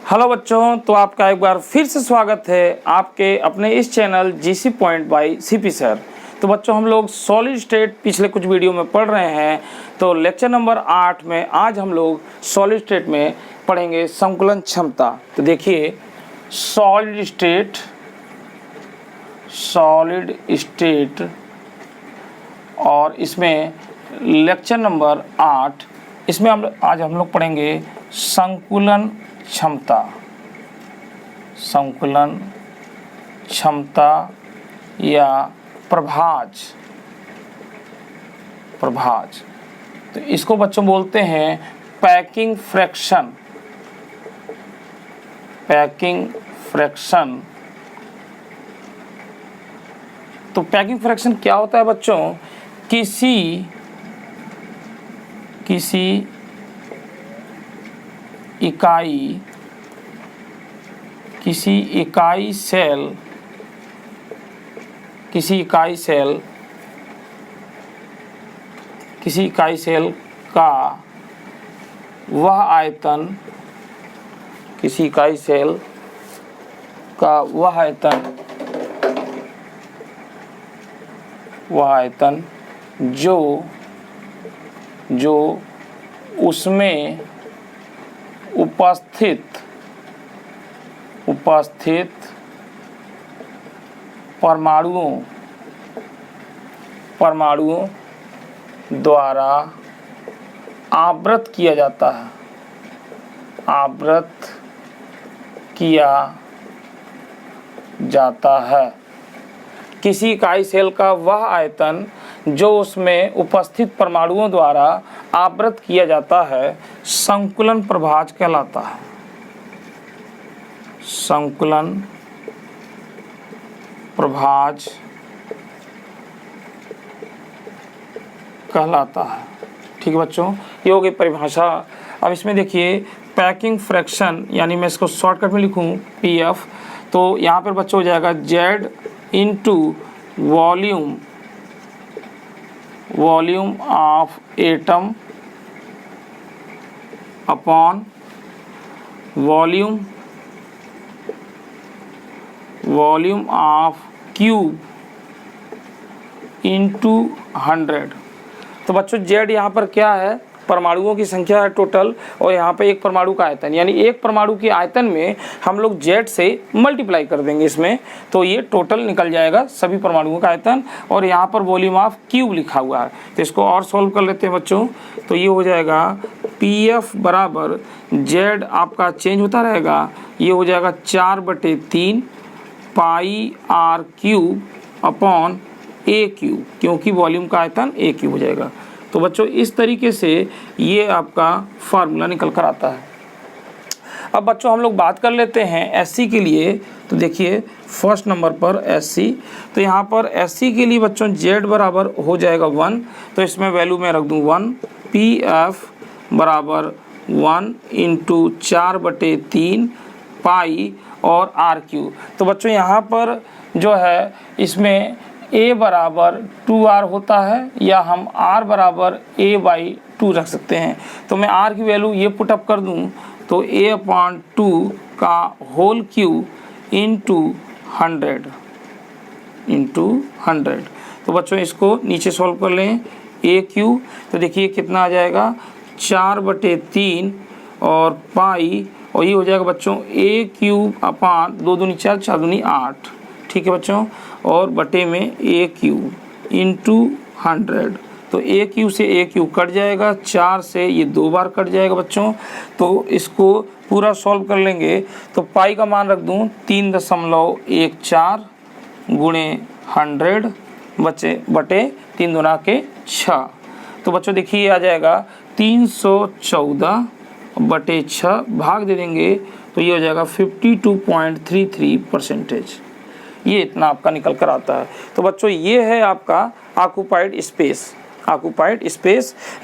Hello बच्चों, तो आपका एक बार फिर से स्वागत है आपके अपने इस channel GC point by CP sir. तो बच्चों, हम लोग सॉलिड स्टेट पिछले कुछ वीडियो में पढ़ रहे हैं। तो लेक्चर नंबर 8 में आज हम लोग सॉलिड स्टेट में पढ़ेंगे संकुलन क्षमता। तो देखिए, सॉलिड स्टेट और इसमें लेक्चर नंबर 8, इसमें आज हम लोग पढ़ेंगे संकुलन क्षमता या प्रभाज। तो इसको बच्चों बोलते हैं पैकिंग फ्रैक्शन। तो पैकिंग फ्रैक्शन क्या होता है बच्चों? किसी इकाई सेल का वह आयतन जो उसमें उपस्थित परमाणुओं द्वारा आवृत किया जाता है। किसी इकाई सेल का वह आयतन जो उसमें उपस्थित परमाणुओं द्वारा आवृत किया जाता है संकुलन प्रभाज कहलाता है। संकुलन प्रभाज कहलाता है। ठीक है बच्चों, ये हो गई परिभाषा। अब इसमें देखिए पैकिंग फ्रैक्शन, यानी मैं इसको शॉर्टकट में लिखूं पीएफ, तो यहाँ पर बच्चों हो जाएगा Z into volume of atom upon volume of cube into 100। तो बच्चों जेड यहाँ पर क्या है? परमाणुओं की संख्या है टोटल, और यहाँ पे एक परमाणु का आयतन, यानी एक परमाणु के आयतन में हम लोग जेड से मल्टीप्लाई कर देंगे इसमें, तो ये टोटल निकल जाएगा सभी परमाणुओं का आयतन। और यहाँ पर वॉल्यूम ऑफ क्यूब लिखा हुआ है, तो इसको और सॉल्व कर लेते हैं बच्चों। तो ये हो जाएगा पीएफ बराबर जेड आपका चेंज होता रहेगा, ये हो जाएगा 4/3 pi R cube upon A cube, क्योंकि वॉल्यूम का आयतन ए क्यूब हो जाएगा। तो बच्चों इस तरीके से ये आपका फार्मूला निकल कर आता है। अब बच्चों हम लोग बात कर लेते हैं एससी के लिए। तो देखिए फर्स्ट नंबर पर एससी, तो यहाँ पर एससी के लिए बच्चों जेड बराबर हो जाएगा 1, तो इसमें वैल्यू मैं रख दूँ 1। पी एफ बराबर 1 इंटू 4/3 पाई और आर क्यू। तो बच्चों यहाँ पर जो है इसमें a बराबर 2r होता है, या हम r बराबर a/2 रख सकते हैं। तो मैं r की वैल्यू ये पुटअप कर दूं, तो a/2 का होल क्यूब इंटू 100। तो बच्चों इसको नीचे सॉल्व कर लें, a क्यूब, तो देखिए कितना आ जाएगा 4/3 और पाई, और ये हो जाएगा बच्चों a क्यूब अपान 2 दूनी 4, 4 दूनी 8। ठीक है बच्चों, और बटे में ए क्यूब इंटू 100। तो ए क्यूब से ए क्यूब कट जाएगा, 4 से ये 2 बार कट जाएगा बच्चों। तो इसको पूरा सॉल्व कर लेंगे, तो पाई का मान रख दूं 3.14 गुणे 100 बटे 3 दूना के 6। तो बच्चों देखिए ये आ जाएगा 314/6, भाग दे देंगे तो ये हो जाएगा 52.33%। ये इतना आपका निकल कर आता है। तो बच्चों ये है आपका ऑक्युपाइड स्पेस।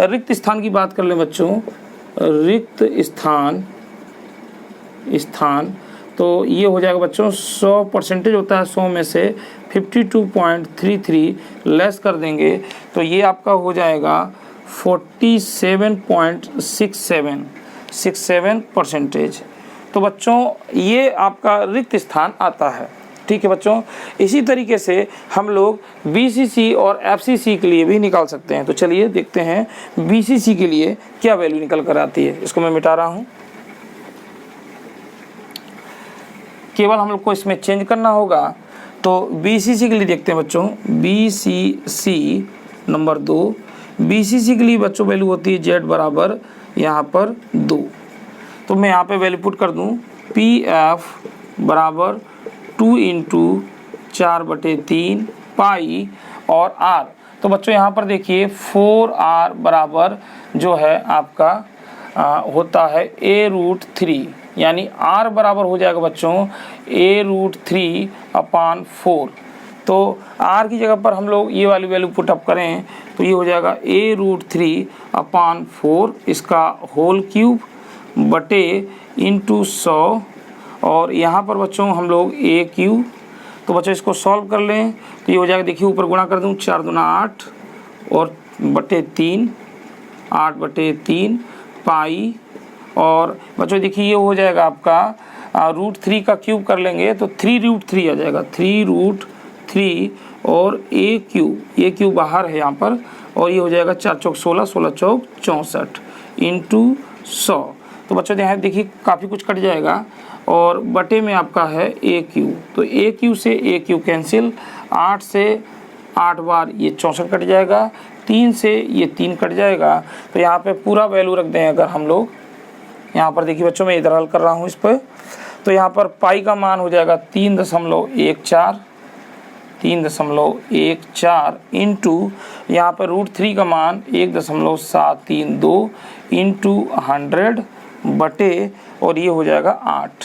रिक्त स्थान की बात कर लें बच्चों, रिक्त स्थान तो ये हो जाएगा बच्चों 100% होता है, 100 में से 52.33 लेस कर देंगे तो ये आपका हो जाएगा 47.67%। तो बच्चों ये आपका रिक्त स्थान आता है। ठीक है बच्चों, इसी तरीके से हम लोग BCC और FCC के लिए भी निकाल सकते हैं। तो चलिए देखते हैं BCC के लिए क्या वैल्यू निकल कर आती है। इसको मैं मिटा रहा हूँ, केवल हम लोग को इसमें चेंज करना होगा। तो BCC के लिए देखते हैं बच्चों, BCC नंबर 2, BCC के लिए बच्चों वैल्यू होती है Z बराबर यहाँ पर 2। तो मैं यहाँ पे वैल्यू पुट कर दूँ, PF बराबर 2 इंटू 4/3 पाई और R। तो बच्चों यहाँ पर देखिए 4R बराबर जो है आपका होता है A√3, यानी R बराबर हो जाएगा बच्चों A√3/4। तो R की जगह पर हम लोग ये वाली वैल्यू पुटअप करें तो ये हो जाएगा A√3/4 इसका होल क्यूब बटे इंटू 100, और यहाँ पर बच्चों हम लोग AQ। तो बच्चों इसको सॉल्व कर लें तो ये हो जाएगा, देखिए ऊपर गुणा कर दूँ, 4 दूना 8 और बटे 3, 8/3 पाई। और बच्चों देखिए ये हो जाएगा आपका √3 का क्यूब कर लेंगे तो 3√3 आ जाएगा, 3√3 और AQ बाहर है यहाँ पर, और ये हो जाएगा 4 चौक 16, 16 चौक 64 इंटू 100। तो बच्चों यहाँ देखिए काफ़ी कुछ कट जाएगा, और बटे में आपका है AQ। तो AQ से AQ कैंसिल, 8 से 8 बार ये 64 कट जाएगा, 3 से ये 3 कट जाएगा। तो यहाँ पे पूरा वैल्यू रख दें अगर हम लोग, यहाँ पर देखिए बच्चों मैं इधर हल कर रहा हूँ इस पर। तो यहाँ पर पाई का मान हो जाएगा 3.14 इंटू यहाँ पर √3 का मान 1.732 इंटू 100 बटे, और ये हो जाएगा 8।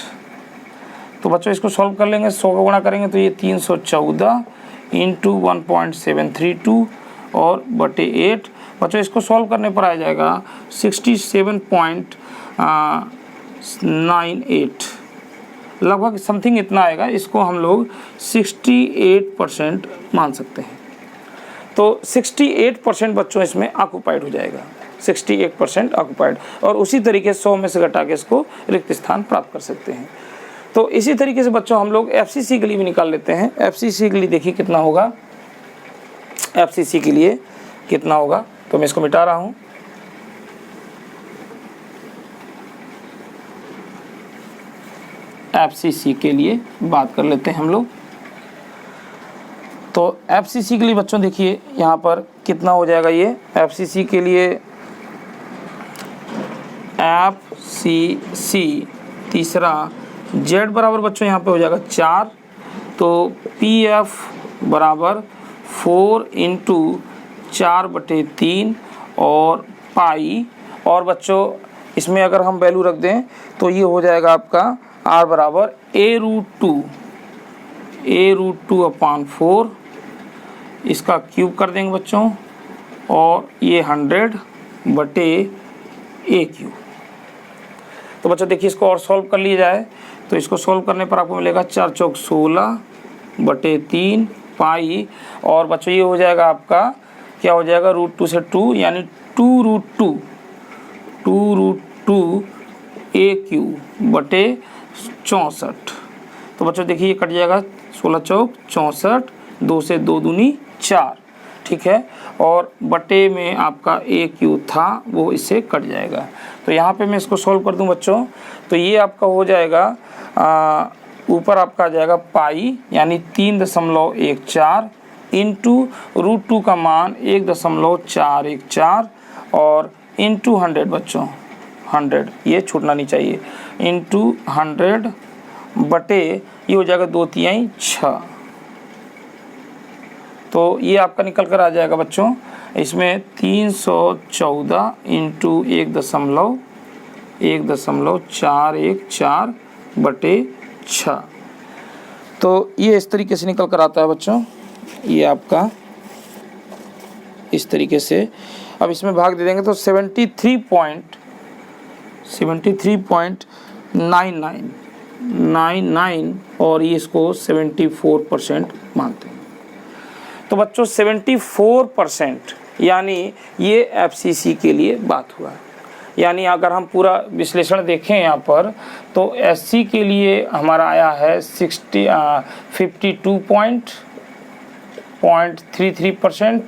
तो बच्चों इसको सॉल्व कर लेंगे, 100 का गुणा करेंगे तो ये 314 इंटू 1.732 और बटे 8। बच्चों इसको सॉल्व करने पर आ जाएगा 67.98, लगभग समथिंग इतना आएगा। इसको हम लोग 68% मान सकते हैं। तो 68% बच्चों इसमें ऑक्युपाइड हो जाएगा, 68% ऑक्युपाइड, और उसी तरीके से 100 में से घटा के इसको रिक्त स्थान प्राप्त कर सकते हैं। तो इसी तरीके से बच्चों हम लोग FCC के लिए भी निकाल लेते हैं। FCC के लिए देखिए कितना होगा, FCC के लिए कितना होगा, तो मैं इसको मिटा रहा हूँ। FCC के लिए बात कर लेते हैं हम लोग। तो FCC के लिए बच्चों देखिए यहाँ पर कितना हो जाएगा, ये FCC के लिए FCC तीसरा Z बराबर बच्चों यहाँ पे हो जाएगा 4। तो PF बराबर 4 इंटू 4/3 और पाई, और बच्चों इसमें अगर हम वैल्यू रख दें तो ये हो जाएगा आपका R बराबर A√2/4, इसका क्यूब कर देंगे बच्चों, और ये 100 बटे AQ। तो बच्चों देखिए इसको और सॉल्व कर लिया जाए तो इसको सॉल्व करने पर आपको मिलेगा 4 चौक 16 बटे 3 पाई, और बच्चों ये हो जाएगा आपका क्या हो जाएगा, √2 से 2 यानी 2√2 AQ बटे 64। तो बच्चों देखिए ये कट जाएगा, 16 चौक 64, 2 से 2 दूनी 4, ठीक है, और बटे में आपका AQ था वो इससे कट जाएगा। तो यहाँ पे मैं इसको सॉल्व कर दूं बच्चों, तो ये आपका हो जाएगा ऊपर आपका आ जाएगा पाई यानी 3.14 इंटू √2 का मान 1.414 और इंटू 100 बच्चों 100, ये छूटना नहीं चाहिए, इंटू 100 बटे ये हो जाएगा 2×3 6। तो ये आपका निकल कर आ जाएगा बच्चों, इसमें 314 इंटू 1.414 बटे 6। तो ये इस तरीके से निकल कर आता है बच्चों, ये आपका इस तरीके से। अब इसमें भाग दे देंगे तो 73.99 और ये इसको 74% मानते हैं। तो बच्चों 74% यानी ये FCC के लिए बात हुआ। यानी अगर हम पूरा विश्लेषण देखें यहाँ पर तो SC के लिए हमारा आया है 52.33%,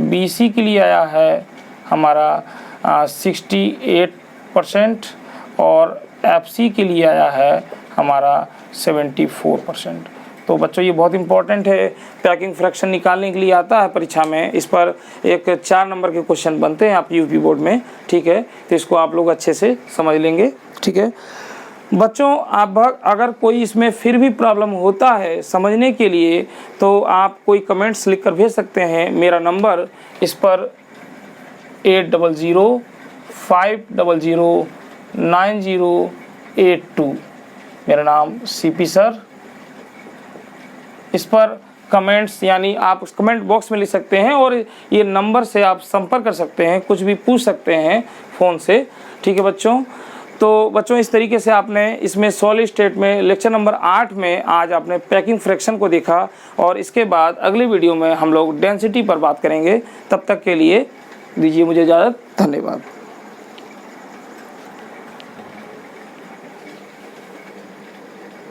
BC के लिए आया है हमारा 68% और FC के लिए आया है हमारा 74%। तो बच्चों ये बहुत इंपॉर्टेंट है, पैकिंग फ्रैक्शन निकालने के लिए आता है परीक्षा में। इस पर एक 4 नंबर के क्वेश्चन बनते हैं आपकी यूपी बोर्ड में, ठीक है। तो इसको आप लोग अच्छे से समझ लेंगे, ठीक है बच्चों। आप अगर कोई इसमें फिर भी प्रॉब्लम होता है समझने के लिए तो आप कोई कमेंट्स लिख कर भेज सकते हैं। मेरा नंबर इस पर 8005009082, मेरा नाम CP सर। इस पर कमेंट्स यानी आप उस कमेंट बॉक्स में लिख सकते हैं और ये नंबर से आप संपर्क कर सकते हैं, कुछ भी पूछ सकते हैं फ़ोन से, ठीक है बच्चों। तो बच्चों इस तरीके से आपने इसमें सॉलिड स्टेट में लेक्चर नंबर 8 में आज आपने पैकिंग फ्रैक्शन को देखा और इसके बाद अगले वीडियो में हम लोग डेंसिटी पर बात करेंगे। तब तक के लिए दीजिए मुझे इजाज़त, धन्यवाद।